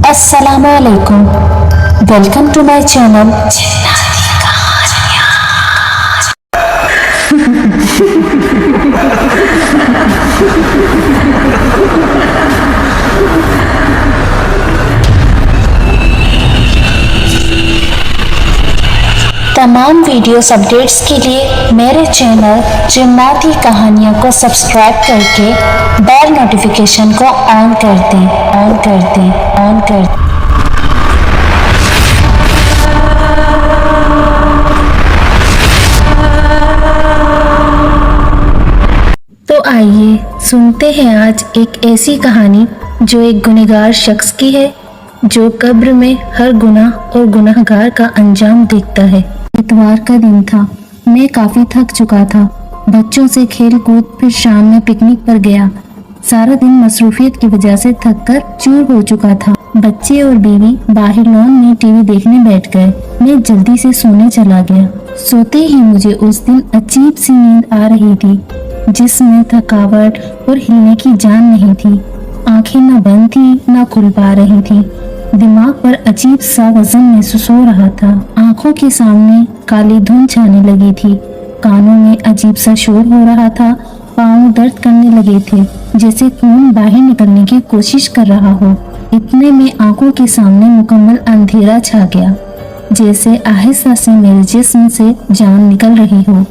अस्सलाम वालेकुम। Welcome to my channel. तमाम वीडियोस अपडेट्स के लिए मेरे चैनल जिन्नाती कहानियों को सब्सक्राइब करके बेल नोटिफिकेशन को ऑन कर दें। तो आइए सुनते हैं आज एक ऐसी कहानी जो एक गुनहगार शख्स की है, जो कब्र में हर गुनाह और गुनाहगार का अंजाम देखता है। इतवार का दिन था। मैं काफी थक चुका था। बच्चों से खेल कूद, फिर शाम में पिकनिक पर गया। सारा दिन मसरूफियत की वजह से थक कर चूर हो चुका था। बच्चे और बीवी बाहर लॉन में टीवी देखने बैठ गए। मैं जल्दी से सोने चला गया। सोते ही मुझे उस दिन अजीब सी नींद आ रही थी, जिसमें थकावट और हिलने की जान नहीं थी। आंखें न बंद थी न खुल पा रही थी। दिमाग पर अजीब सा वजन महसूस हो रहा था। आंखों के सामने काली धुंध छाने लगी थी। कानों में अजीब सा शोर हो रहा था। पाँव दर्द करने लगे थे, जैसे खून बाहर निकलने की कोशिश कर रहा हो। इतने में आंखों के सामने मुकम्मल अंधेरा छा गया, जैसे आहिस्ता से मेरे जिस्म से जान निकल रही हो।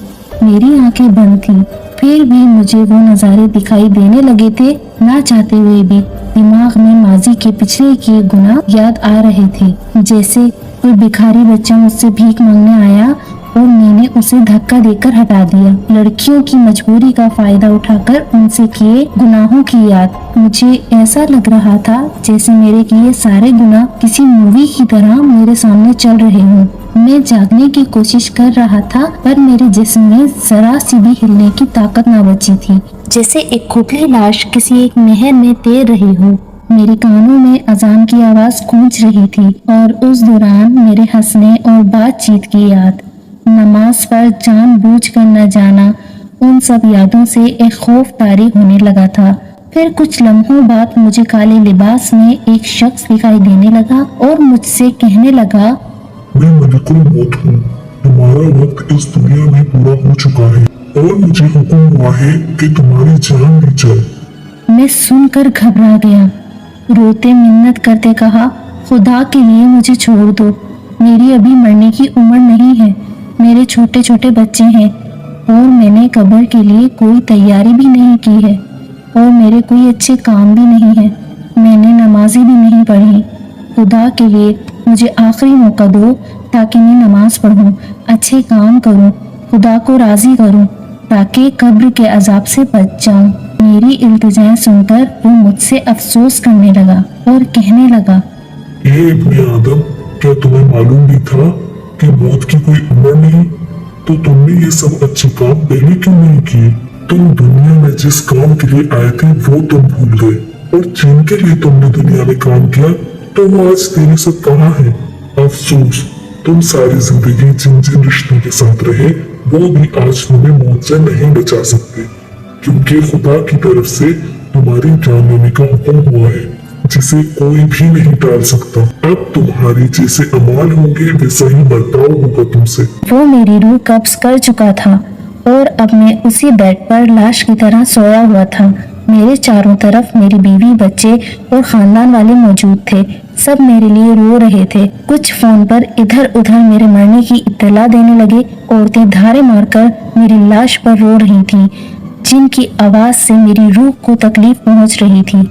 मेरी आंखें बंद थी, फिर भी मुझे वो नज़ारे दिखाई देने लगे थे। ना चाहते हुए भी दिमाग में माजी के पिछले किए गुनाह याद आ रहे थे। जैसे कोई भिखारी बच्चा मुझसे भीख मांगने आया और मैंने उसे धक्का देकर हटा दिया। लड़कियों की मजबूरी का फायदा उठाकर उनसे किए गुनाहों की याद। मुझे ऐसा लग रहा था जैसे मेरे किए सारे गुनाह किसी मूवी की तरह मेरे सामने चल रहे हों। मैं जागने की कोशिश कर रहा था, पर मेरे जिस्म में जरा सी भी हिलने की ताकत न बची थी, जैसे एक खोखली लाश किसी एक नहर में तैर रही हो। मेरे कानों में अजान की आवाज गूंज रही थी और उस दौरान मेरे हंसने और बातचीत की याद, नमाज पर जानबूझकर न जाना, उन सब यादों से एक खौफ तारी होने लगा था। फिर कुछ लम्हों बाद मुझे काले लिबास में एक शख्स दिखाई देने लगा और मुझसे कहने लगा, मैं मलिकुल मौत हूँ। तुम्हारा वक्त इस दुनिया में पूरा हो चुका है और मुझे हुक्म हुआ है कि तुम्हारी जान ली जाए। मैं सुनकर घबरा गया। रोते मिन्नत करते कहा, खुदा के लिए मुझे छोड़ दो। मेरी अभी मरने की उम्र नहीं है। मेरे छोटे छोटे बच्चे हैं और मैंने कब्र के लिए कोई तैयारी भी नहीं की है और मेरे कोई अच्छे काम भी नहीं है। मैंने नमाज़ें भी नहीं पढ़ी। खुदा के लिए मुझे आखिरी मौका दो ताकि मैं नमाज पढ़ूं, अच्छे काम करूं, खुदा को राजी करूं, ताकि कब्र के अजाब से बच जाऊं। मेरी इल्तिजाएं सुनकर वो मुझसे अफसोस करने लगा और कहने लगा, ये इब्ने आदम, क्या तुम्हें मालूम भी था कि मौत की कोई उम्र नहीं? तो तुमने ये सब अच्छे काम पहले क्यों नहीं किए? तुम दुनिया में जिस काम के लिए आए थे वो तुम भूल गए और जिनके लिए तुमने दुनिया में काम किया तो वो आज तेरे साथ कहाँ है? अफसोस, तुम सारी जिंदगी जिन जिन रिश्तों के साथ रहे वो भी आज तुम्हें मौत से नहीं बचा सकते, क्योंकि खुदा की तरफ से तुम्हारी जान लेने का हुक्म हुआ है, जिसे कोई भी नहीं टाल सकता। अब तुम्हारे जैसे अमाल होंगे वैसा ही बर्ताव होगा तुमसे। वो मेरी रूह कब्ज कर चुका था और अब मैं उसी बेड पर लाश की तरह सोया हुआ था। मेरे चारों तरफ मेरी बीवी, बच्चे और खानदान वाले मौजूद थे। सब मेरे लिए रो रहे थे। कुछ फोन पर इधर उधर मेरे मरने की इत्तला देने लगे। औरतें धारे मारकर मेरी लाश पर रो रही थीं, जिनकी आवाज से मेरी रूह को तकलीफ पहुंच रही थी।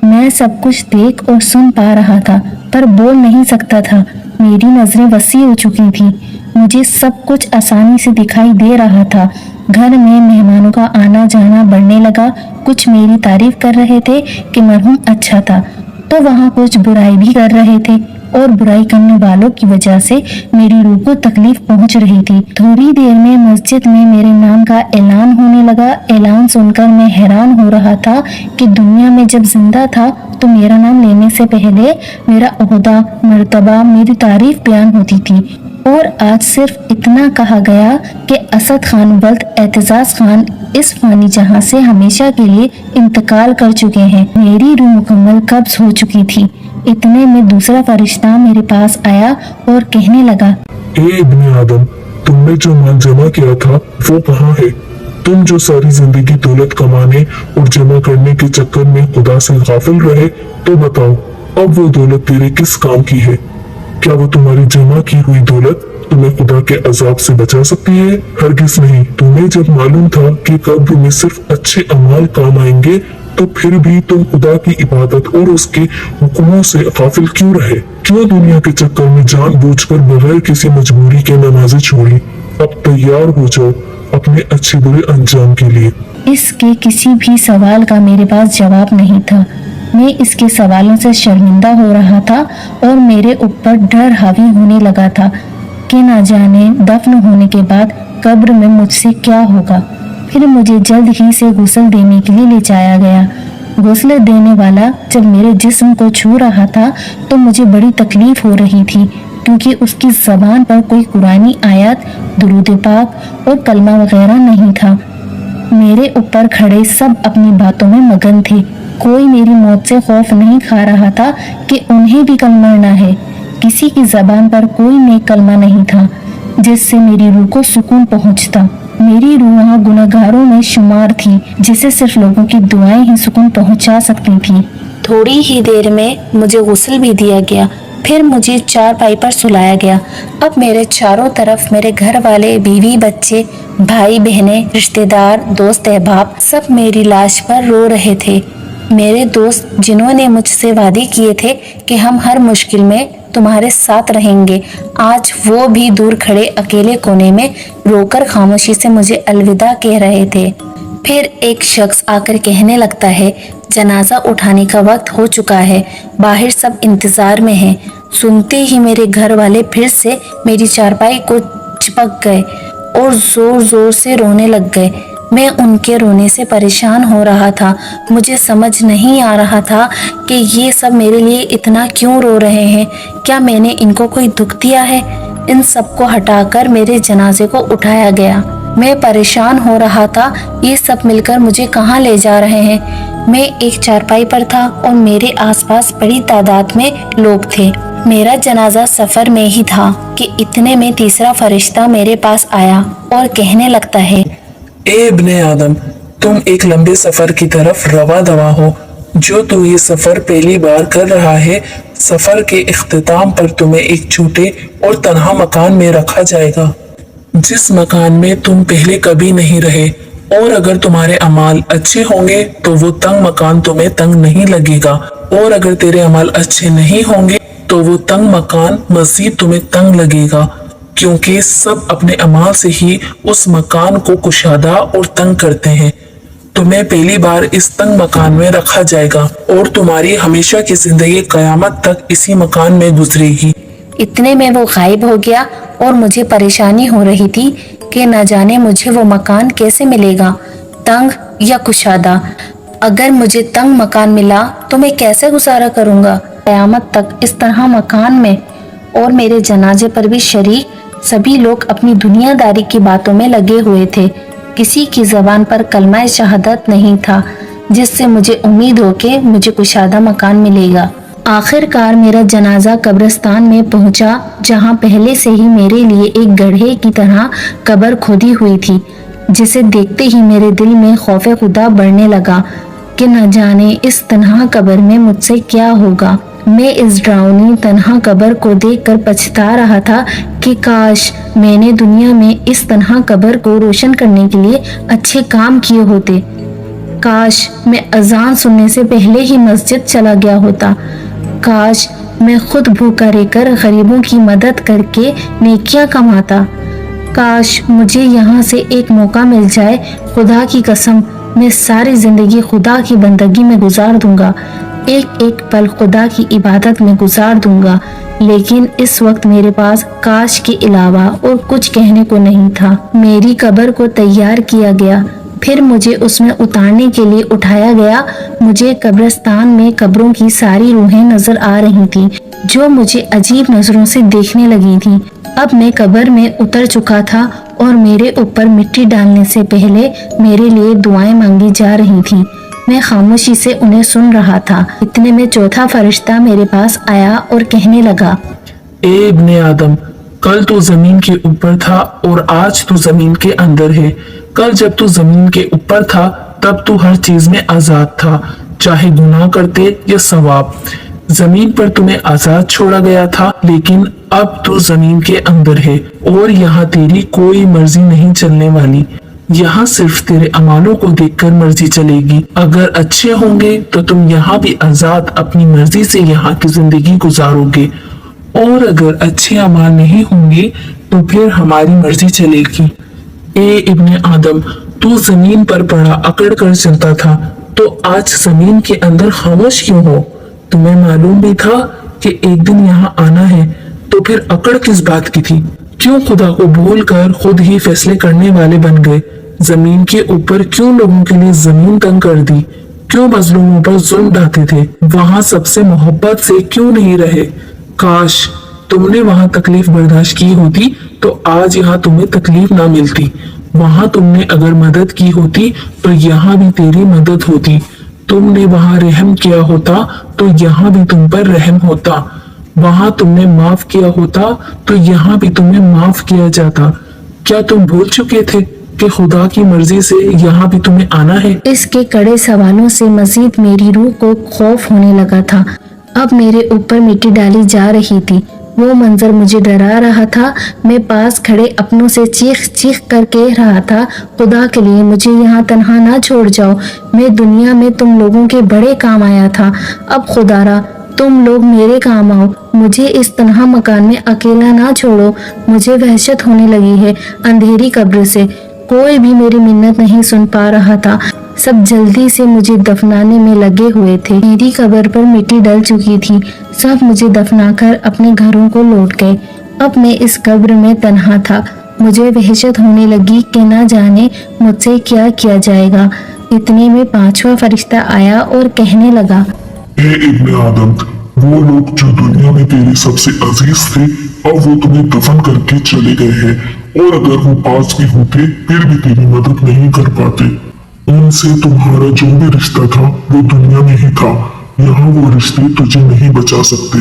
मैं सब कुछ देख और सुन पा रहा था, पर बोल नहीं सकता था। मेरी नजरें वसी हो चुकी थी। मुझे सब कुछ आसानी से दिखाई दे रहा था। घर में मेहमानों का आना जाना बढ़ने लगा। कुछ मेरी तारीफ कर रहे थे कि मरहूम अच्छा था, तो वहाँ कुछ बुराई भी कर रहे थे और बुराई करने वालों की वजह से मेरी रूह को तकलीफ पहुंच रही थी। थोड़ी देर में मस्जिद में मेरे नाम का ऐलान होने लगा। ऐलान सुनकर मैं हैरान हो रहा था कि दुनिया में जब जिंदा था तो मेरा नाम लेने से पहले मेरा ओहदा, मर्तबा, मेरी तारीफ बयान होती थी, और आज सिर्फ इतना कहा गया कि असद खान वल्द एतजाज खान इस फानी जहां से हमेशा के लिए इंतकाल कर चुके हैं। मेरी रूह मुकम्मल कब्ज हो चुकी थी। इतने में दूसरा फरिश्ता मेरे पास आया और कहने लगा, ए इब्ने आदम, तुमने जो माल जमा किया था वो कहाँ है? तुम जो सारी जिंदगी दौलत कमाने और जमा करने के चक्कर में खुदा से गाफिल रहे, तो बताओ अब वो दौलत तेरे किस काम की है? क्या वो तुम्हारी जमा की हुई दौलत तुम्हें खुदा के अजाब से बचा सकती है? हरगिज नहीं। तुम्हें जब मालूम था कि कब्र में सिर्फ अच्छे अमाल काम आएंगे, तो फिर भी तुम खुदा की इबादत और उसके हुक्मों से गाफिल क्यों रहे? क्यों दुनिया के चक्कर में जानबूझकर बगैर किसी मजबूरी के नमाजें छोड़ी? अब तैयार हो जाओ अपने अच्छे बुरे अंजाम के लिए। इसके किसी भी सवाल का मेरे पास जवाब नहीं था। मैं इसके सवालों से शर्मिंदा हो रहा था और मेरे ऊपर डर हावी होने लगा था कि ना जाने दफन होने के बाद कब्र में मुझसे क्या होगा। फिर मुझे जल्द ही से गुस्ल देने के लिए ले जाया गया। गुस्ल देने वाला जब मेरे जिस्म को छू रहा था तो मुझे बड़ी तकलीफ हो रही थी, क्योंकि उसकी जबान पर कोई कुरानी आयत, दुरूद पाक और कलमा वगैरह नहीं था। मेरे ऊपर खड़े सब अपनी बातों में मगन थे। कोई मेरी मौत से खौफ नहीं खा रहा था कि उन्हें भी कल मरना है। किसी की जबान पर कोई नेक कलमा नहीं था जिससे मेरी रूह को सुकून पहुंचता। मेरी रूह गुनहगारों में शुमार थी, जिसे सिर्फ लोगों की दुआएं ही सुकून पहुंचा सकती थी। थोड़ी ही देर में मुझे गुस्ल भी दिया गया। फिर मुझे चारपाई पर सुलाया गया। अब मेरे चारों तरफ मेरे घर वाले, बीवी, बच्चे, भाई बहनें, रिश्तेदार, दोस्त अहबाब सब मेरी लाश पर रो रहे थे। मेरे दोस्त जिन्होंने मुझसे वादे किए थे कि हम हर मुश्किल में तुम्हारे साथ रहेंगे, आज वो भी दूर खड़े अकेले कोने में रोकर खामोशी से मुझे अलविदा कह रहे थे। फिर एक शख्स आकर कहने लगता है, जनाजा उठाने का वक्त हो चुका है, बाहर सब इंतजार में हैं। सुनते ही मेरे घर वाले फिर से मेरी चारपाई को चिपक गए और जोर जोर से रोने लग गए। मैं उनके रोने से परेशान हो रहा था। मुझे समझ नहीं आ रहा था कि ये सब मेरे लिए इतना क्यों रो रहे हैं। क्या मैंने इनको कोई दुख दिया है? इन सबको हटाकर मेरे जनाजे को उठाया गया। मैं परेशान हो रहा था, ये सब मिलकर मुझे कहाँ ले जा रहे हैं। मैं एक चारपाई पर था और मेरे आसपास बड़ी तादाद में लोग थे। मेरा जनाजा सफर में ही था कि इतने में तीसरा फरिश्ता मेरे पास आया और कहने लगता है, ए इब्ने आदम, तुम एक लंबे सफर की तरफ रवा दवा हो। जो तू ये सफर पहली बार कर रहा है, सफर के इख्तिताम पर तुम्हें एक छोटे और तन्हा मकान में रखा जाएगा, जिस मकान में तुम पहले कभी नहीं रहे। और अगर तुम्हारे अमाल अच्छे होंगे तो वो तंग मकान तुम्हें तंग नहीं लगेगा, और अगर तेरे अमाल अच्छे नहीं होंगे तो वो तंग मकान मजीद तुम्हें तंग लगेगा, क्योंकि सब अपने अमाल से ही उस मकान को कुशादा और तंग करते हैं। तुम्हें पहली बार इस तंग मकान में रखा जाएगा और तुम्हारी हमेशा की जिंदगी कयामत तक इसी मकान में गुजरेगी। इतने में वो गायब हो गया और मुझे परेशानी हो रही थी कि न जाने मुझे वो मकान कैसे मिलेगा, तंग या कुशादा। अगर मुझे तंग मकान मिला तो मैं कैसे गुजारा करूंगा कयामत तक इस तरह मकान में। और मेरे जनाजे पर भी शरीक सभी लोग अपनी दुनियादारी की बातों में लगे हुए थे। किसी की जबान पर कलमा शहादत नहीं था जिससे मुझे उम्मीद हो कि मुझे कुशादा मकान मिलेगा। आखिरकार मेरा जनाजा कब्रिस्तान में पहुंचा, जहां पहले से ही मेरे लिए एक गड्ढे की तरह कब्र खोदी हुई थी, जिसे देखते ही मेरे दिल में खौफ खुदा बढ़ने लगा कि न जाने इस तन्हा कब्र में मुझसे क्या होगा। मैं इस डरावनी तन्हा कब्र को देखकर पछता रहा था कि काश मैंने दुनिया में इस तन्हा कब्र को रोशन करने के लिए अच्छे काम किए होते। काश मैं अजान सुनने से पहले ही मस्जिद चला गया होता। काश मैं खुद भूखा रहकर गरीबों की मदद करके नेकियां कमाता। काश मुझे यहाँ से एक मौका मिल जाए। खुदा की कसम, मैं सारी जिंदगी खुदा की बंदगी में गुजार दूंगा, एक एक पल खुदा की इबादत में गुजार दूंगा। लेकिन इस वक्त मेरे पास काश के अलावा और कुछ कहने को नहीं था। मेरी कब्र को तैयार किया गया, फिर मुझे उसमें उतारने के लिए उठाया गया। मुझे कब्रिस्तान में कब्रों की सारी रूहें नजर आ रही थी, जो मुझे अजीब नजरों से देखने लगी थी। अब मैं कब्र में उतर चुका था और मेरे ऊपर मिट्टी डालने से पहले मेरे लिए दुआएं मांगी जा रही थी। मैं खामोशी से उन्हें सुन रहा था। इतने में चौथा फरिश्ता मेरे पास आया और कहने लगा, ए इब्ने आदम, कल तू जमीन के ऊपर था और आज तू जमीन के अंदर है। कल जब तू जमीन के ऊपर था तब तू हर चीज में आजाद था, चाहे गुनाह करते या सवाब। जमीन पर तुम्हें आजाद छोड़ा गया था, लेकिन अब तू जमीन के अंदर है और यहाँ तेरी कोई मर्जी नहीं चलने वाली। यहाँ सिर्फ तेरे अमालों को देखकर मर्जी चलेगी। अगर अच्छे होंगे तो तुम यहाँ भी आजाद अपनी मर्जी से यहाँ की जिंदगी गुजारोगे, और अगर अच्छे अमाल नहीं होंगे तो फिर हमारी मर्जी चलेगी। ए इब्ने आदम, तू जमीन पर पड़ा अकड़ कर चलता था, तो आज जमीन के अंदर खामोश क्यों हो? तुम्हें मालूम भी था कि एक दिन यहाँ आना है, तो फिर अकड़ किस बात की थी? क्यों खुदा को भूल कर खुद ही फैसले करने वाले बन गए? जमीन के ऊपर क्यों लोगों के लिए जमीन तंग कर दी? क्यों मजलूमों पर जुल्म ढाते थे? वहाँ सबसे मोहब्बत से क्यों नहीं रहे? काश तुमने वहाँ तकलीफ बर्दाश्त की होती तो आज यहाँ तुम्हें तकलीफ ना मिलती। वहाँ तुमने अगर मदद की होती तो यहाँ भी तेरी मदद होती। तुमने वहाँ रहम किया होता तो यहाँ भी तुम पर रहम होता। वहाँ तुमने माफ किया होता तो यहाँ भी तुम्हें माफ किया जाता। क्या तुम भूल चुके थे कि खुदा की मर्जी से यहाँ भी तुम्हें आना है? इसके कड़े सवालों से मजीद मेरी रूह को खौफ होने लगा था। अब मेरे ऊपर मिट्टी डाली जा रही थी। वो मंजर मुझे डरा रहा था। मैं पास खड़े अपनों से चीख चीख कर कह रहा था, खुदा के लिए मुझे यहाँ तन्हा ना छोड़ जाओ। मैं दुनिया में तुम लोगों के बड़े काम आया था। अब खुदारा तुम लोग मेरे काम आओ। मुझे इस तन्हा मकान में अकेला ना छोड़ो। मुझे वहशत होने लगी है अंधेरी कब्र से। कोई भी मेरी मिन्नत नहीं सुन पा रहा था। सब जल्दी से मुझे दफनाने में लगे हुए थे। मेरी कब्र पर मिट्टी डल चुकी थी। सब मुझे दफनाकर अपने घरों को लौट गए। अब मैं इस कब्र में तन्हा था। मुझे वहशत होने लगी कि ना जाने मुझसे क्या किया जाएगा। इतने में पांचवा फरिश्ता आया और कहने लगा, ए इब्ने आदम, वो लोग जो दुनिया में तेरे सबसे अजीज थे, अब वो तुम्हें दफन करके चले गए हैं, और अगर वो पास भी होते फिर भी तेरी मदद नहीं कर पाते। उनसे तुम्हारा जो भी रिश्ता था वो दुनिया में ही था। यहाँ वो रिश्ते तुझे नहीं बचा सकते।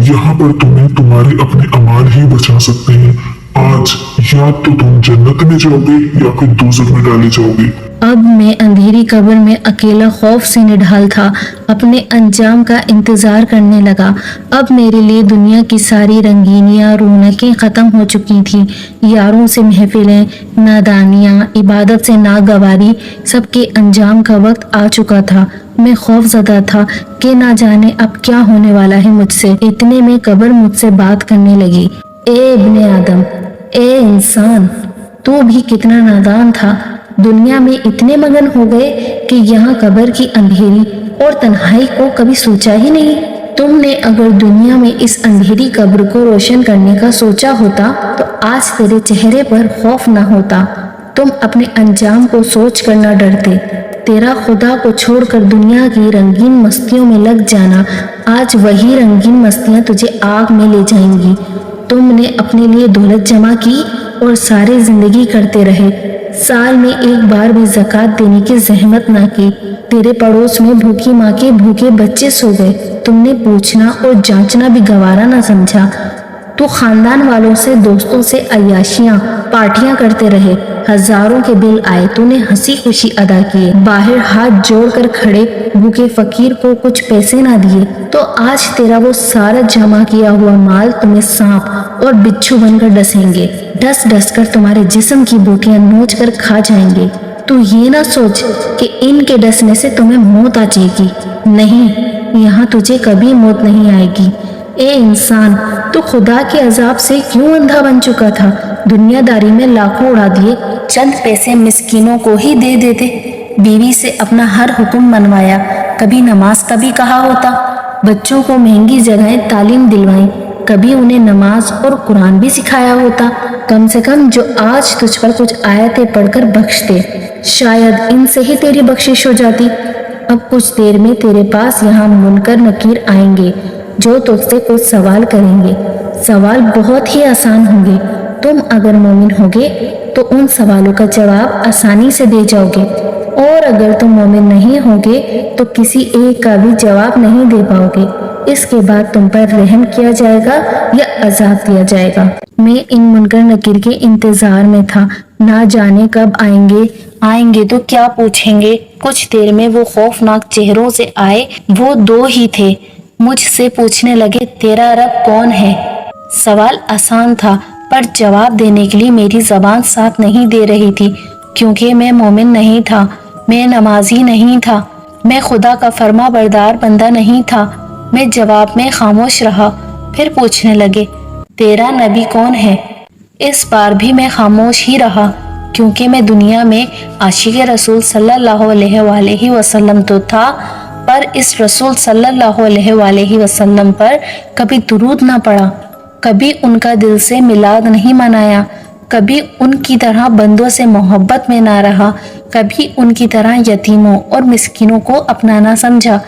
यहाँ पर तुम्हें तुम्हारे अपने अमाल ही बचा सकते हैं। आज या तो तुम जन्नत में जाओगे या फिर दोज़ख में डाले जाओगे। अब मैं अंधेरी कब्र में अकेला खौफ से निढाल था। अपने अंजाम का इंतजार करने लगा। अब मेरे लिए दुनिया की सारी रंगीनियां रौनकें खत्म हो चुकी थी। यारों से महफिलें, नादानियां, इबादत से नागवारी, सबके अंजाम का वक्त आ चुका था। मैं खौफजदा था कि ना जाने अब क्या होने वाला है मुझसे। इतने में कब्र मुझसे बात करने लगी, ए इब्ने आदम, ए इंसान, तू भी कितना नादान था। दुनिया में इतने मगन हो गए कि यहाँ कब्र की अंधेरी और तन्हाई को कभी सोचा ही नहीं। तुमने अगर दुनिया में इस अंधेरी कब्र को रोशन करने का सोचा होता तो आज तेरे चेहरे पर खौफ ना होता। तुम अपने अंजाम को सोच कर न डरते। तेरा खुदा को छोड़कर दुनिया की रंगीन मस्तियों में लग जाना, आज वही रंगीन मस्तियां तुझे आग में ले जाएंगी। तुमने अपने लिए दौलत जमा की और सारी जिंदगी करते रहे। साल में एक बार भी ज़कात देने की जहमत ना की। तेरे पड़ोस में भूखी माँ के भूखे बच्चे सो गए। तुमने पूछना और जांचना भी गवारा ना समझा। तो खानदान वालों से, दोस्तों से अय्याशियां, पार्टियां करते रहे। हजारों के बिल आए, तूने हंसी खुशी अदा किए। बाहर हाथ जोड़कर खड़े भूखे फकीर को कुछ पैसे ना दिए, तो आज तेरा वो सारा जमा किया हुआ माल तुम्हें सांप और बिच्छू बनकर डसेंगे। डस डस कर तुम्हारे जिस्म की बोटियां नोच कर खा जाएंगे। तू ये ना सोच कि इनके डसने से तुम्हें मौत आ जाएगी। नहीं, यहाँ तुझे कभी मौत नहीं आएगी। ए इंसान, तू खुदा के अजाब से क्यों अंधा बन चुका था? दुनियादारी में लाखों उड़ा दिए, चंद पैसे मिस्कीनों को ही दे देते। बीवी से अपना हर हुक्म मनवाया, कभी नमाज का भी कहा होता। बच्चों को महंगी जगहें तालीम दिलवाई, कभी उन्हें नमाज और कुरान भी सिखाया होता। कम से कम जो आज तुझ पर कुछ आयतें पढ़कर बख्श दे, शायद इनसे ही तेरी बख्शिश हो जाती। अब कुछ देर में तेरे पास यहाँ मुनकर नकीर आएंगे जो तुझसे कुछ सवाल करेंगे। सवाल बहुत ही आसान होंगे। तुम अगर मोमिन होगे तो उन सवालों का जवाब आसानी से दे जाओगे। और अगर तुम मोमिन नहीं होगे तो किसी एक का भी जवाब नहीं दे पाओगे। इसके बाद तुम पर रहम किया जाएगा या अजाब दिया जाएगा। मैं इन मुनकर नकीर के इंतजार में था, ना जाने कब आएंगे तो क्या पूछेंगे। कुछ देर में वो खौफनाक चेहरों से आए। वो दो ही थे। मुझसे पूछने लगे, तेरा रब कौन है? सवाल आसान था, पर जवाब देने के लिए मेरी जबान साथ नहीं दे रही थी, क्योंकि मैं मोमिन नहीं था, मैं नमाजी नहीं था, मैं खुदा का फर्मा बरदार बंदा नहीं था। मैं जवाब में खामोश रहा। फिर पूछने लगे, तेरा नबी कौन है? इस बार भी मैं खामोश ही रहा, क्योंकि मैं दुनिया में आशिक रसूल सल्लल्लाहु अलैहि वसल्लम तो था, पर इस रसूल सल्लल्लाहु अलैहि वसल्लम पर कभी दुरूद ना पढ़ा, कभी उनका दिल से मिलाद नहीं मनाया, कभी उनकी तरह बंदों से मोहब्बत में ना रहा, कभी उनकी तरह यतीमों और मिस्किनों को अपनाना समझा।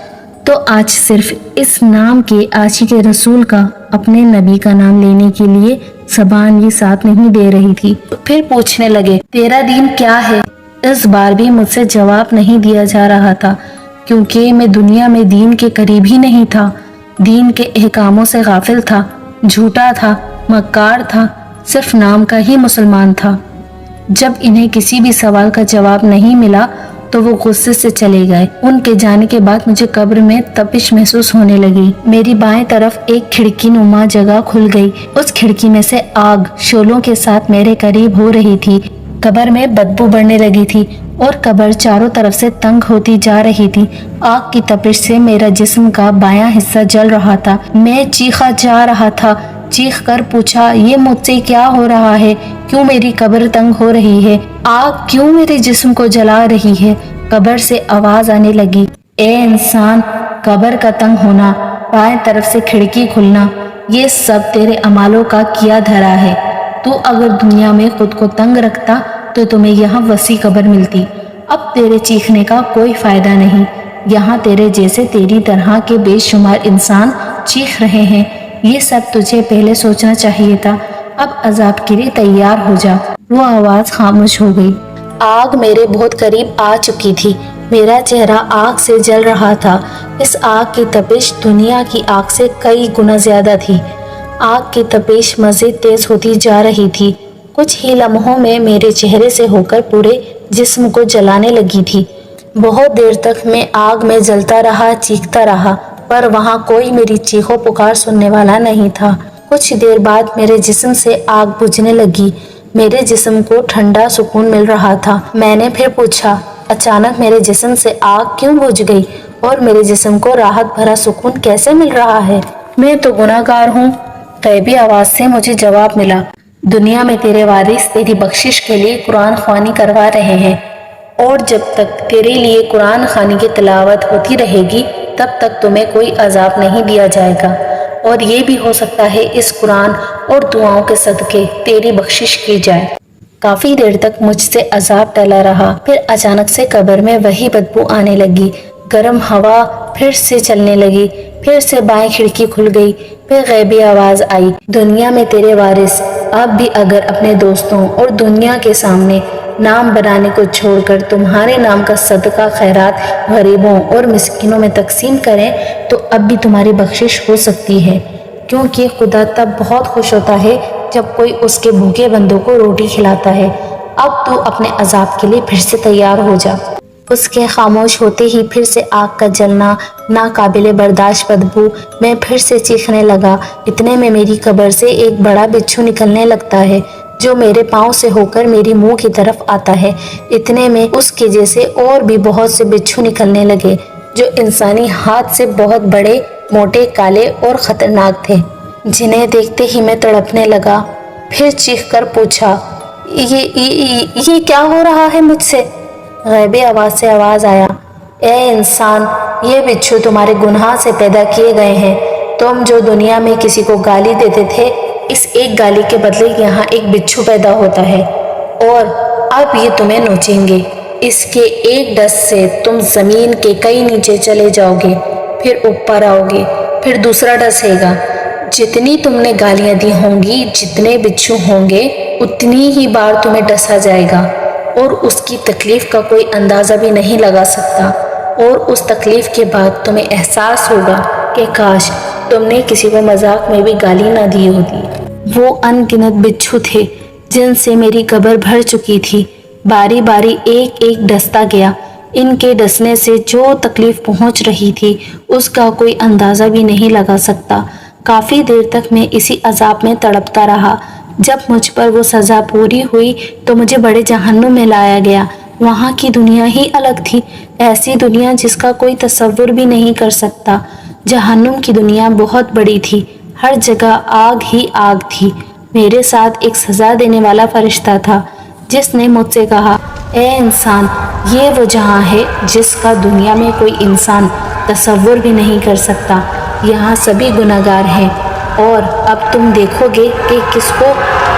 तो आज सिर्फ इस नाम के आशिक रसूल का अपने नबी का नाम लेने के लिए ज़बान भी साथ नहीं दे रही थी। फिर पूछने लगे, तेरा दीन क्या है? इस बार भी मुझसे जवाब नहीं दिया जा रहा था, क्योंकि मैं दुनिया में दीन के करीब ही नहीं था, दीन के अहकामों से गाफिल था, झूठा था, मक्कार था, सिर्फ नाम का ही मुसलमान था। जब इन्हें किसी भी सवाल का जवाब नहीं मिला तो वो गुस्से से चले गए। उनके जाने के बाद मुझे कब्र में तपिश महसूस होने लगी। मेरी बाएं तरफ एक खिड़की नुमा जगह खुल गई। उस खिड़की में से आग शोलों के साथ मेरे करीब हो रही थी। कब्र में बदबू बढ़ने लगी थी और कब्र चारों तरफ से तंग होती जा रही थी। आग की तपिश से मेरा जिस्म का बायां हिस्सा जल रहा था। मैं चीखा जा रहा था। चीख कर पूछा, ये मुझसे क्या हो रहा है? क्यों मेरी कब्र तंग हो रही है? आग क्यों मेरे जिस्म को जला रही है? कब्र से आवाज आने लगी, ए इंसान, कब्र का तंग होना, बाएं तरफ से खिड़की खुलना, ये सब तेरे अमालों का किया धरा है। तू अगर दुनिया में खुद को तंग रखता तो तुम्हें यहाँ वसी कब्र मिलती। अब तेरे चीखने का कोई फायदा नहीं। यहाँ तेरे जैसे तेरी तरह के बेशुमार इंसान चीख रहे हैं। ये सब तुझे पहले सोचना चाहिए था। अब अजाब के लिए तैयार हो जा। वो आवाज खामोश हो गई। आग मेरे बहुत करीब आ चुकी थी। मेरा चेहरा आग से जल रहा था। इस आग की तपिश दुनिया की आग से कई गुना ज्यादा थी। आग की तपिश मजीद तेज होती जा रही थी। कुछ ही लम्हों में मेरे चेहरे से होकर पूरे जिस्म को जलाने लगी थी। बहुत देर तक मैं आग में जलता रहा, चीखता रहा, पर वहाँ कोई मेरी चीखों पुकार सुनने वाला नहीं था। कुछ देर बाद मेरे जिस्म से आग बुझने लगी। मेरे जिस्म को ठंडा सुकून मिल रहा था। मैंने फिर पूछा, अचानक मेरे जिस्म से आग क्यों बुझ गई और मेरे जिस्म को राहत भरा सुकून कैसे मिल रहा है? मैं तो गुनाहगार हूँ। गैबी आवाज से मुझे जवाब मिला, दुनिया में तेरे वारिस तेरी बख्शिश के लिए कुरान ख्वानी करवा रहे हैं, और जब तक तेरे लिए कुरान खानी की तिलावत होती रहेगी तब तक तुम्हें कोई अजाब नहीं दिया जाएगा। और ये भी हो सकता है इस कुरान और दुआओं के सदके तेरी बख्शिश की जाए। काफी देर तक मुझसे अजाब टला रहा। फिर अचानक से कब्र में वही बदबू आने लगी। गर्म हवा फिर से चलने लगी। फिर से बाएं खिड़की खुल गई। फिर गैबी आवाज आई, दुनिया में तेरे वारिस अब भी अगर अपने दोस्तों और दुनिया के सामने नाम बनाने को छोड़कर तुम्हारे नाम का सदका खैरात गरीबों और मिस्किनों में तकसीम करें तो अब भी तुम्हारी बख्शिश हो सकती है, क्योंकि खुदा तब बहुत खुश होता है जब कोई उसके भूखे बंदों को रोटी खिलाता है। अब तू अपने अजाब के लिए फिर से तैयार हो जा। उसके खामोश होते ही फिर से आग का जलना, नाकाबिले बर्दाश्त बदबू। मैं फिर से चीखने लगा। इतने में मेरी कब्र से एक बड़ा बिच्छू निकलने लगता है जो मेरे पाँव से होकर मेरी मुंह की तरफ आता है। इतने में उसके जैसे और भी बहुत से बिच्छू निकलने लगे जो इंसानी हाथ से बहुत बड़े, मोटे, काले और खतरनाक थे, जिन्हें देखते ही मैं तड़पने लगा। फिर चीख कर पूछा, ये क्या हो रहा है मुझसे? गैबी आवाज से आवाज आया, ए इंसान, ये बिच्छू तुम्हारे गुनाह से पैदा किए गए हैं। तुम जो दुनिया में किसी को गाली देते थे, इस एक गाली के बदले यहाँ एक बिच्छू पैदा होता है और अब ये तुम्हें नोचेंगे। इसके एक डस से तुम जमीन के कई नीचे चले जाओगे, फिर ऊपर आओगे, फिर दूसरा डसेगा। जितनी तुमने गालियां दी होंगी, जितने बिच्छू होंगे, उतनी ही बार तुम्हें डसा जाएगा اور اس کی تکلیف کا کوئی اندازہ بھی نہیں لگا سکتا، اور اس تکلیف کے بعد تمہیں احساس ہوگا کہ کاش تم نے کسی کو مذاق میں بھی گالی نہ دی ہوتی۔ وہ ان گنت بچھو تھے جن سے میری قبر بھر چکی تھی، باری باری ایک ایک ڈستا گیا۔ ان کے ڈسنے سے جو تکلیف پہنچ رہی تھی اس کا کوئی اندازہ بھی نہیں لگا سکتا۔ کافی دیر تک میں اسی عذاب میں تڑپتا رہا۔ جب مجھ پر وہ سزا پوری ہوئی تو مجھے بڑے جہنم میں لایا گیا۔ وہاں کی دنیا ہی الگ تھی، ایسی دنیا جس کا کوئی تصور بھی نہیں کر سکتا۔ جہنم کی دنیا بہت بڑی تھی، ہر جگہ آگ ہی آگ تھی۔ میرے ساتھ ایک سزا دینے والا فرشتہ تھا جس نے مجھ سے کہا، اے انسان، یہ وہ جہاں ہے جس کا دنیا میں کوئی انسان تصور بھی نہیں کر سکتا۔ یہاں سبھی گناہگار ہیں، اور اب تم دیکھو گے کہ کس کو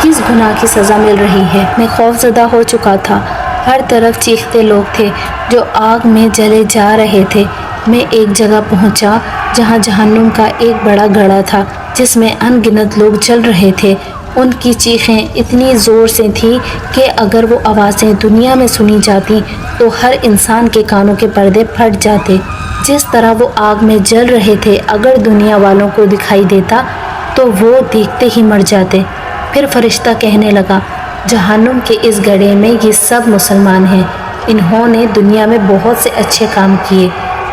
کس گناہ کی سزا مل رہی ہے۔ میں خوفزدہ ہو چکا تھا، ہر طرف چیختے لوگ تھے جو آگ میں جلے جا رہے تھے۔ میں ایک جگہ پہنچا جہاں جہنم کا ایک بڑا گڑھا تھا جس میں ان گنت لوگ جل رہے تھے۔ ان کی چیخیں اتنی زور سے تھیں کہ اگر وہ آوازیں دنیا میں سنی جاتی تو ہر انسان کے کانوں کے پردے پھٹ جاتے۔ جس طرح وہ آگ میں جل رہے تھے اگر دنیا والوں کو دکھائی دیتا تو وہ دیکھتے ہی مر جاتے۔ پھر فرشتہ کہنے لگا، جہنم کے اس گڑھے میں یہ سب مسلمان ہیں، انہوں نے دنیا میں بہت سے اچھے کام کیے،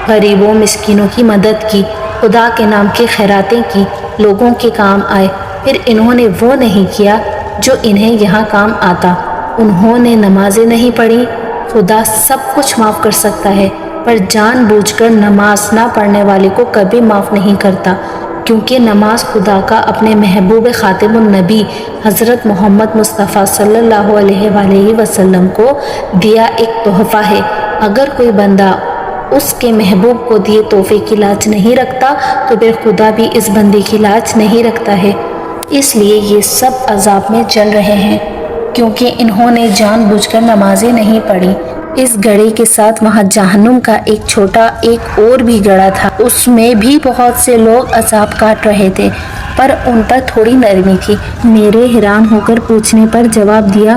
غریبوں مسکینوں کی مدد کی، خدا کے نام کی خیراتیں کی، لوگوں کے کام آئے۔ پھر انہوں نے وہ نہیں کیا جو انہیں یہاں کام آتا۔ انہوں نے نمازیں نہیں پڑھی۔ خدا سب کچھ معاف کر سکتا ہے، پر جان بوجھ کر نماز نہ پڑھنے والے کو کبھی معاف نہیں کرتا، کیونکہ نماز خدا کا اپنے محبوب خاتم النبی حضرت محمد مصطفیٰ صلی اللہ علیہ وآلہ وسلم کو دیا ایک تحفہ ہے۔ اگر کوئی بندہ اس کے محبوب کو دیے تحفے کی لاج نہیں رکھتا تو پھر خدا بھی اس بندے کی لاج نہیں رکھتا ہے۔ اس لیے یہ سب عذاب میں جل رہے ہیں کیونکہ انہوں نے جان بوجھ کر نمازیں نہیں پڑھی۔ اس گڑھے کے ساتھ وہاں جہنم کا ایک چھوٹا ایک اور بھی گڑھا تھا، اس میں بھی بہت سے لوگ عذاب کاٹ رہے تھے، پر ان پر تھوڑی نرمی تھی۔ میرے حیران ہو کر پوچھنے پر جواب دیا،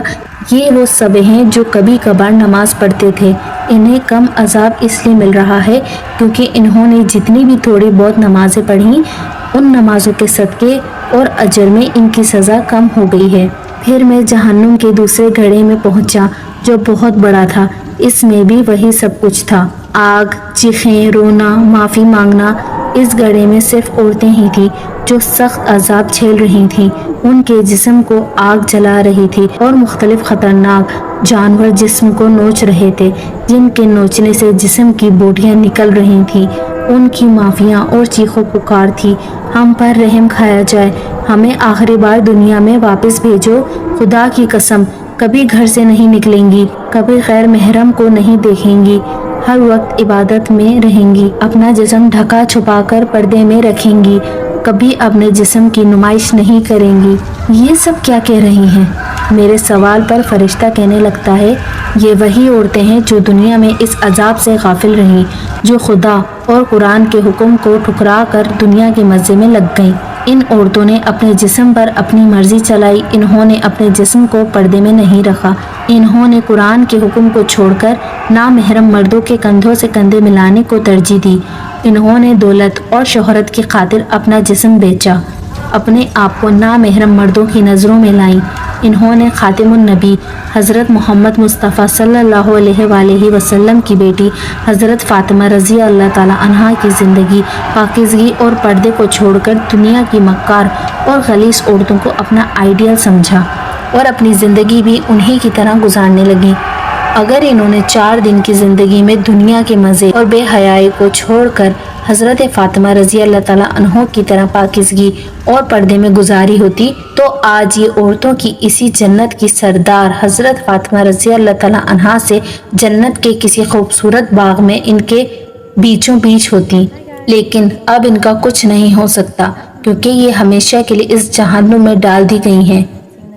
یہ وہ سب ہیں جو کبھی کبھار نماز پڑھتے تھے، انہیں کم عذاب اس لیے مل رہا ہے کیونکہ انہوں نے جتنی بھی تھوڑی بہت نمازیں پڑھیں ان نمازوں کے صدقے اور اجر میں ان کی سزا کم ہو گئی ہے۔ پھر میں جہنم کے دوسرے گڑھے میں پہنچا جو بہت بڑا تھا، اس میں بھی وہی سب کچھ تھا، آگ، چیخیں، رونا، معافی مانگنا۔ اس گڑھے میں صرف عورتیں ہی تھیں جو سخت عذاب جھیل رہی تھیں، ان کے جسم کو آگ جلا رہی تھی اور مختلف خطرناک جانور جسم کو نوچ رہے تھے، جن کے نوچنے سے جسم کی بوٹیاں نکل رہی تھیں۔ ان کی معافیاں اور چیخو پکار تھی، ہم پر رحم کھایا جائے، ہمیں آخری بار دنیا میں واپس بھیجو، خدا کی قسم کبھی گھر سے نہیں نکلیں گی، کبھی غیر محرم کو نہیں دیکھیں گی، ہر وقت عبادت میں رہیں گی، اپنا جسم ڈھکا چھپا کر پردے میں رکھیں گی، کبھی اپنے جسم کی نمائش نہیں کریں گی۔ یہ سب کیا کہہ رہی ہیں؟ میرے سوال پر فرشتہ کہنے لگتا ہے، یہ وہی عورتیں ہیں جو دنیا میں اس عذاب سے غافل رہیں، جو خدا اور قرآن کے حکم کو ٹھکرا کر دنیا کے مزے میں لگ گئیں۔ ان عورتوں نے اپنے جسم پر اپنی مرضی چلائی، انہوں نے اپنے جسم کو پردے میں نہیں رکھا، انہوں نے قرآن کے حکم کو چھوڑ کر نامحرم مردوں کے کندھوں سے کندھے ملانے کو ترجیح دی، انہوں نے دولت اور شہرت کی خاطر اپنا جسم بیچا، اپنے آپ کو نامحرم مردوں کی نظروں میں لائیں، انہوں نے خاتم النبی حضرت محمد مصطفیٰ صلی اللہ علیہ وآلہ وسلم کی بیٹی حضرت فاطمہ رضی اللہ تعالی عنہا کی زندگی، پاکیزگی اور پردے کو چھوڑ کر دنیا کی مکار اور غلیظ عورتوں کو اپنا آئیڈیل سمجھا اور اپنی زندگی بھی انہی کی طرح گزارنے لگی۔ اگر انہوں نے 4 دن کی زندگی میں دنیا کے مزے اور بے حیائی کو چھوڑ کر حضرت فاطمہ رضی اللہ تعالیٰ عنہ کی طرح پاکیزگی اور پردے میں گزاری ہوتی تو آج یہ عورتوں کی اسی جنت کی سردار حضرت فاطمہ رضی اللہ تعالیٰ عنہا سے جنت کے کسی خوبصورت باغ میں ان کے بیچوں بیچ ہوتی، لیکن اب ان کا کچھ نہیں ہو سکتا کیونکہ یہ ہمیشہ کے لیے اس جہنم میں ڈال دی گئی ہیں۔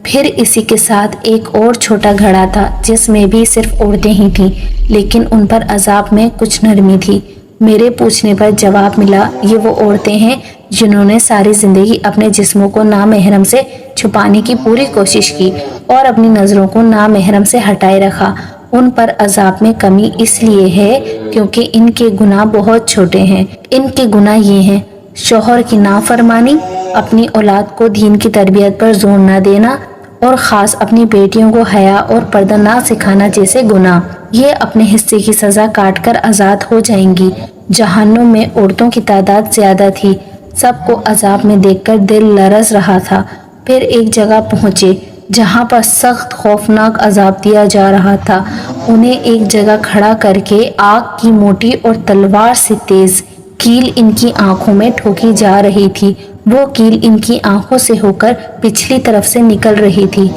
پھر اسی کے ساتھ ایک اور چھوٹا گھڑا تھا جس میں بھی صرف عورتیں ہی تھیں، لیکن ان پر عذاب میں کچھ نرمی تھی۔ میرے پوچھنے پر جواب ملا، یہ وہ عورتیں ہیں جنہوں نے ساری زندگی اپنے جسموں کو نامحرم سے چھپانے کی پوری کوشش کی اور اپنی نظروں کو نامحرم سے ہٹائے رکھا۔ ان پر عذاب میں کمی اس لیے ہے کیونکہ ان کے گناہ بہت چھوٹے ہیں۔ ان کے گناہ یہ ہیں: شوہر کی نافرمانی، اپنی اولاد کو دین کی تربیت پر زور نہ دینا، اور خاص اپنی بیٹیوں کو حیا اور پردہ نہ سکھانا جیسے گناہ۔ یہ اپنے حصے کی سزا کاٹ کر آزاد ہو جائیں گی۔ جہنم میں عورتوں کی تعداد زیادہ تھی۔ سب کو عذاب میں دیکھ کر دل لرز رہا تھا۔ پھر ایک جگہ پہنچے جہاں پر سخت خوفناک عذاب دیا جا رہا تھا۔ انہیں ایک جگہ کھڑا کر کے آگ کی موٹی اور تلوار سے تیز کیل ان کی آنکھوں میں ٹھوکی جا رہی تھی۔ وہ کیل ان کی آنکھوں سے ہو کر پچھلی طرف سے نکل رہی تھی۔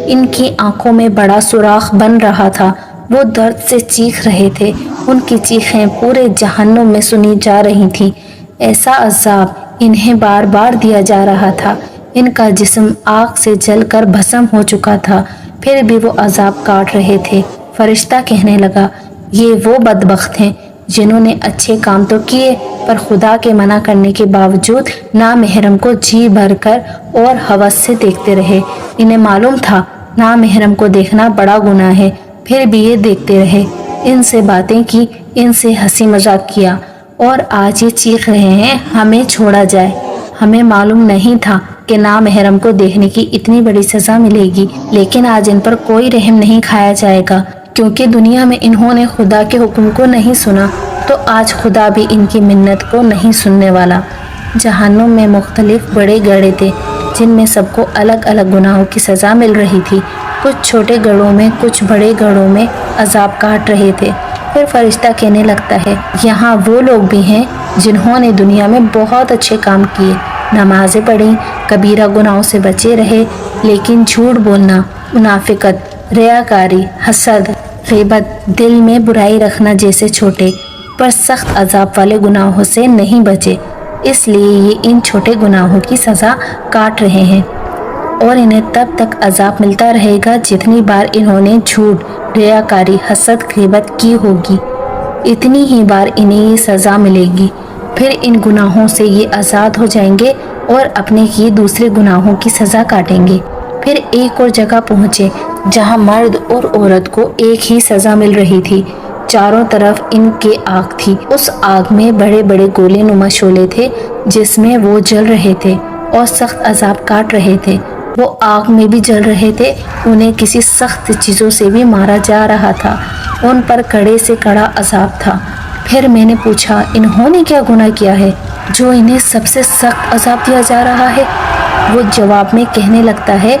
ان کی آنکھوں میں بڑا سوراخ بن رہا تھا۔ وہ درد سے چیخ رہے تھے۔ ان کی چیخیں پورے جہنم میں سنی جا رہی تھیں۔ ایسا عذاب انہیں بار بار دیا جا رہا تھا۔ ان کا جسم آگ سے جل کر بھسم ہو چکا تھا، پھر بھی وہ عذاب کاٹ رہے تھے۔ فرشتہ کہنے لگا، یہ وہ بدبخت ہیں جنہوں نے اچھے کام تو کیے پر خدا کے منع کرنے کے باوجود نامحرم کو جی بھر کر اور ہوس سے دیکھتے رہے۔ انہیں معلوم تھا نامحرم کو دیکھنا بڑا گناہ ہے، پھر بھی یہ دیکھتے رہے۔ ان سے باتیں کی، ان سے ہنسی مذاق کیا، اور آج یہ چیخ رہے ہیں ہمیں چھوڑا جائے۔ ہمیں معلوم نہیں تھا کہ نامحرم کو دیکھنے کی اتنی بڑی سزا ملے گی، لیکن آج ان پر کوئی رحم نہیں کھایا جائے گا، کیونکہ دنیا میں انہوں نے خدا کے حکم کو نہیں سنا، تو آج خدا بھی ان کی منت کو نہیں سننے والا۔ جہنم میں مختلف بڑے گڑھے تھے جن میں سب کو الگ الگ گناہوں کی سزا مل رہی تھی۔ کچھ چھوٹے گڑھوں میں، کچھ بڑے گڑھوں میں عذاب کاٹ رہے تھے۔ پھر فرشتہ کہنے لگتا ہے، یہاں وہ لوگ بھی ہیں جنہوں نے دنیا میں بہت اچھے کام کیے، نمازیں پڑھیں، کبیرہ گناہوں سے بچے رہے، لیکن جھوٹ بولنا، منافقت، ریاکاری، حسد، غیبت، دل میں برائی رکھنا جیسے چھوٹے پر سخت عذاب والے گناہوں سے نہیں بچے۔ اس لیے یہ ان چھوٹے گناہوں کی سزا کاٹ رہے ہیں، اور انہیں تب تک عذاب ملتا رہے گا جتنی بار انہوں نے جھوٹ، ریاکاری، حسد، غیبت کی ہوگی، اتنی ہی بار انہیں یہ سزا ملے گی۔ پھر ان گناہوں سے یہ آزاد ہو جائیں گے اور اپنے کیے دوسرے گناہوں کی سزا کاٹیں گے۔ پھر ایک اور جگہ پہنچے جہاں مرد اور عورت کو ایک ہی سزا مل رہی تھی۔ چاروں طرف ان کے آگ تھی۔ اس آگ میں بڑے بڑے گولے نما شعلے تھے جس میں وہ جل رہے تھے اور سخت عذاب کاٹ رہے تھے۔ وہ آگ میں بھی جل رہے تھے، انہیں کسی سخت چیزوں سے بھی مارا جا رہا تھا، ان پر کڑے سے کڑا عذاب تھا۔ پھر میں نے پوچھا، انہوں نے کیا گناہ کیا ہے جو انہیں سب سے سخت عذاب دیا جا رہا ہے؟ وہ جواب میں کہنے لگتا ہے،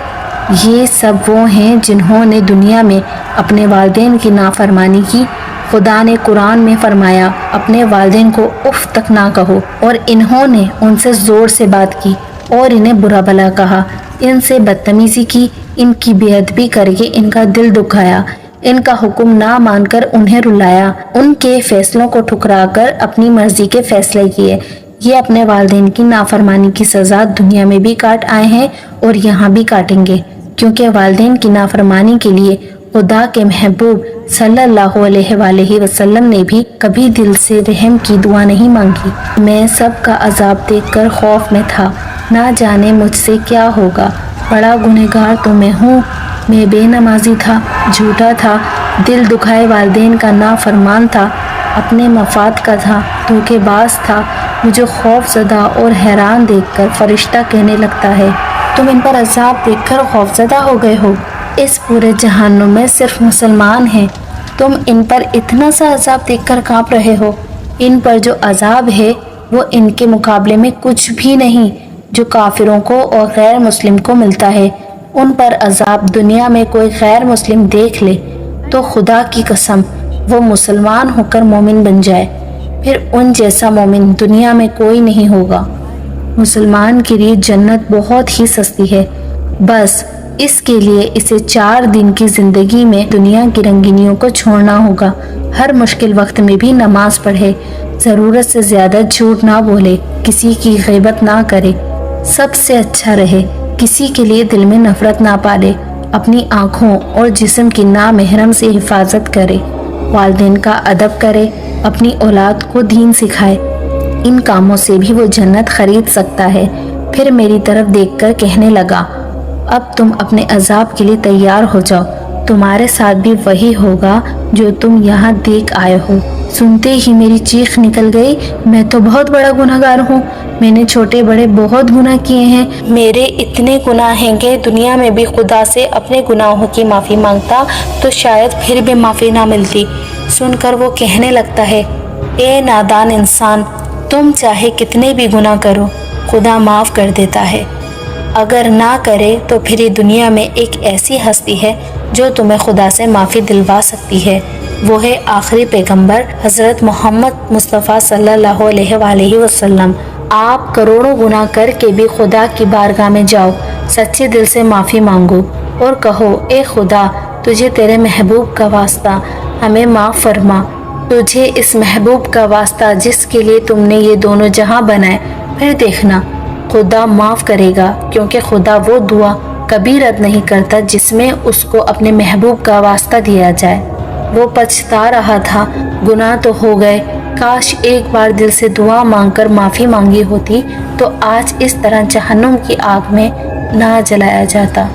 یہ سب وہ ہیں جنہوں نے دنیا میں اپنے والدین کی نافرمانی کی۔ خدا نے قرآن میں فرمایا، اپنے والدین کو اف تک نہ کہو، اور انہوں نے ان سے زور سے بات کی اور انہیں برا بھلا کہا، ان سے بدتمیزی کی، ان کی بے ادبی کر کے ان کا دل دکھایا، ان کا حکم نہ مان کر انہیں رلایا، ان کے فیصلوں کو ٹھکرا کر اپنی مرضی کے فیصلے کیے۔ یہ اپنے والدین کی نافرمانی کی سزا دنیا میں بھی کاٹ آئے ہیں اور یہاں بھی کاٹیں گے، کیونکہ والدین کی نافرمانی کے لیے خدا کے محبوب صلی اللہ علیہ وآلہ وسلم نے بھی کبھی دل سے رحم کی دعا نہیں مانگی۔ میں سب کا عذاب دیکھ کر خوف میں تھا، نہ جانے مجھ سے کیا ہوگا۔ بڑا گنہگار تو میں ہوں، میں بے نمازی تھا، جھوٹا تھا، دل دکھائے والدین کا نافرمان تھا، اپنے مفاد کا تھا، دھوکے باز تھا۔ مجھے خوف زدہ اور حیران دیکھ کر فرشتہ کہنے لگتا ہے، تم ان پر عذاب دیکھ کر خوف زدہ ہو گئے ہو؟ اس پورے جہنم میں صرف مسلمان ہیں، تم ان پر اتنا سا عذاب دیکھ کر کانپ رہے ہو؟ ان پر جو عذاب ہے وہ ان کے مقابلے میں کچھ بھی نہیں جو کافروں کو اور غیر مسلم کو ملتا ہے۔ ان پر عذاب دنیا میں کوئی غیر مسلم دیکھ لے تو خدا کی قسم وہ مسلمان ہو کر مومن بن جائے، پھر ان جیسا مومن دنیا میں کوئی نہیں ہوگا۔ مسلمان کے لیے جنت بہت ہی سستی ہے، بس اس کے لیے اسے 4 دن کی زندگی میں دنیا کی رنگینیوں کو چھوڑنا ہوگا۔ ہر مشکل وقت میں بھی نماز پڑھے، ضرورت سے زیادہ جھوٹ نہ بولے، کسی کی غیبت نہ کرے، سب سے اچھا رہے، کسی کے لیے دل میں نفرت نہ پالے، اپنی آنکھوں اور جسم کی نامحرم سے حفاظت کرے، والدین کا ادب کرے، अपनी औलाद को दीन सिखाए। इन कामों से भी वो जन्नत खरीद सकता है। फिर मेरी तरफ देखकर कहने लगा, अब तुम अपने अजाब के लिए तैयार हो जाओ, तुम्हारे साथ भी वही होगा जो तुम यहाँ देख आए हो। सुनते ही मेरी चीख निकल गई, मैं तो बहुत बड़ा गुनहगार हूँ, मैंने छोटे बड़े बहुत गुनाह किए हैं, मेरे इतने गुनाह हैं कि दुनिया में भी खुदा से अपने गुनाहों की माफ़ी मांगता तो शायद फिर भी माफ़ी ना मिलती। सुनकर वो कहने लगता है, ए नादान इंसान, तुम चाहे कितने भी गुनाह करो, खुदा माफ़ कर देता है। अगर ना करे तो फिर दुनिया में एक ऐसी हस्ती है जो तुम्हें खुदा से माफ़ी दिलवा सकती है, वो है आखिरी पैगंबर हज़रत मोहम्मद मुस्तफ़ा सल्लल्लाहु अलैहि वसल्लम। आप करोड़ों गुनाह करके भी खुदा की बारगाह में जाओ, सच्चे दिल से माफ़ी मांगो और कहो, ए खुदा, तुझे तेरे महबूब का वास्ता हमें माफ़ फरमा, तुझे इस महबूब का वास्ता जिसके लिए तुमने ये दोनों जहां बनाए। फिर देखना खुदा माफ़ करेगा, क्योंकि खुदा वो दुआ कभी रद्द नहीं करता जिसमें उसको अपने महबूब का वास्ता दिया जाए। वो पछता रहा था, गुनाह तो हो गए, काश एक बार दिल से दुआ मांगकर माफ़ी मांगी होती तो आज इस तरह जहन्नुम की आग में ना जलाया जाता।